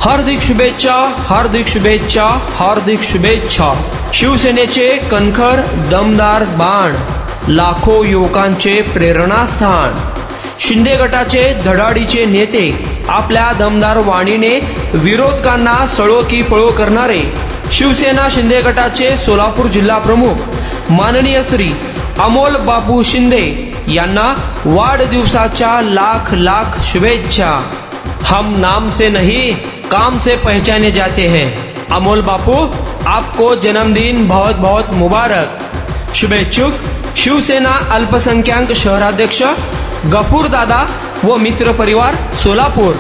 हार्दिक शुभेच्छा, हार्दिक शुभेच्छा, हार्दिक शुभेच्छा. शिवसेनेचे कणखर दमदार बाण, लाखो युवकांचे प्रेरणास्थान. शिंदे गटाचे धडाडीचे नेते, आपल्या दमदार वाणीने विरोधकांना सळो की पळो करणारे शिवसेना शिंदे गटाचे सोलापूर जिल्हा प्रमुख माननीय श्री अमोल बापू शिंदे यांना वाढदिवसाच्या लाख लाख शुभेच्छा. हम नाम से नहीं काम से पहचाने जाते हैं. अमोल बापू, आपको जन्मदिन बहुत बहुत मुबारक. शुभेच्छुक शिवसेना अल्पसंख्याक शहराध्यक्ष गफूर दादा व मित्र परिवार सोलापूर.